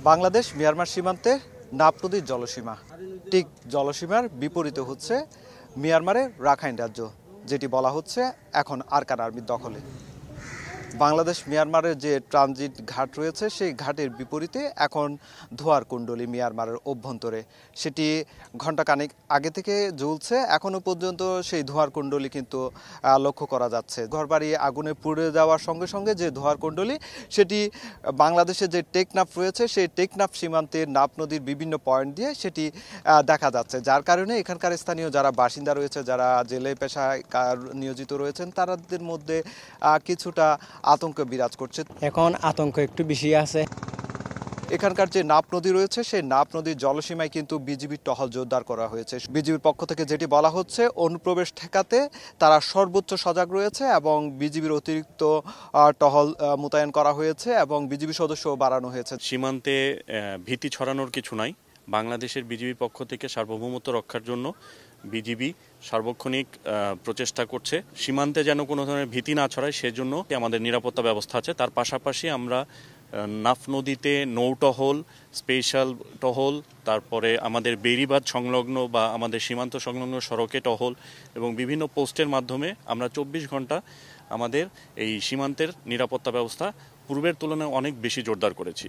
Bangladesh Myanmar সীমান্তে নাফ নদীর জলসীমা, ঠিক জলসীমার বিপরীতে হচ্ছে মিয়ানমারের রাখাইন রাজ্য, যেটি বলা হচ্ছে এখন আরাকান আর্মির দখলে। বাংলাদেশ মিয়ানমারের যে ট্রানজিট ঘাট রয়েছে সেই ঘাটের বিপরীতে এখন ধোয়ার কুণ্ডলী মিয়ানমারের অভ্যন্তরে, সেটি ঘণ্টাখানেক আগে থেকে জ্বলছে। এখনও পর্যন্ত সেই ধোয়ার কুণ্ডলী কিন্তু লক্ষ্য করা যাচ্ছে। ঘরবাড়ি আগুনে পুড়ে যাওয়ার সঙ্গে সঙ্গে যে ধোয়ার কুণ্ডলী, সেটি বাংলাদেশের যে টেকনাফ রয়েছে সেই টেকনাফ সীমান্তের নাফ নদীর বিভিন্ন পয়েন্ট দিয়ে সেটি দেখা যাচ্ছে, যার কারণে এখানকার স্থানীয় যারা বাসিন্দা রয়েছে, যারা জেলে পেশায় নিয়োজিত রয়েছেন, তাদের মধ্যে কিছুটা আতঙ্ক বিরাজ করছে। এখন আতঙ্ক একটু বেশি আছে। এখানকার যে নাফ নদী রয়েছে সেই নাফ নদীর জলসীমায় কিন্তু বিজিবির টহল জোরদার করা হয়েছে। বিজিবির পক্ষ থেকে যেটি বলা হচ্ছে, অনুপ্রবেশ ঠেকাতে তারা সর্বোচ্চ সজাগ রয়েছে এবং বিজিবির অতিরিক্ত টহল মোতায়েন করা হয়েছে এবং বিজিবি সদস্য বাড়ানো হয়েছে। সীমান্তে ভীতি ছড়ানোর কিছু নাই। বাংলাদেশের বিজিবির পক্ষ থেকে সার্বভৌমত্ব রক্ষার জন্য বিজিবি সার্বক্ষণিক প্রচেষ্টা করছে। সীমান্তে যেন কোনো ধরনের ভীতি না ছড়ায় সেজন্য আমাদের নিরাপত্তা ব্যবস্থা আছে। তার পাশাপাশি আমরা নাফ নদীতে নৌটহল, স্পেশাল টহল, তারপরে আমাদের বেড়িবাঁধ সংলগ্ন বা আমাদের সীমান্ত সংলগ্ন সড়কে টহল এবং বিভিন্ন পোস্টের মাধ্যমে আমরা 24 ঘন্টা আমাদের এই সীমান্তের নিরাপত্তা ব্যবস্থা পূর্বের তুলনায় অনেক বেশি জোরদার করেছি।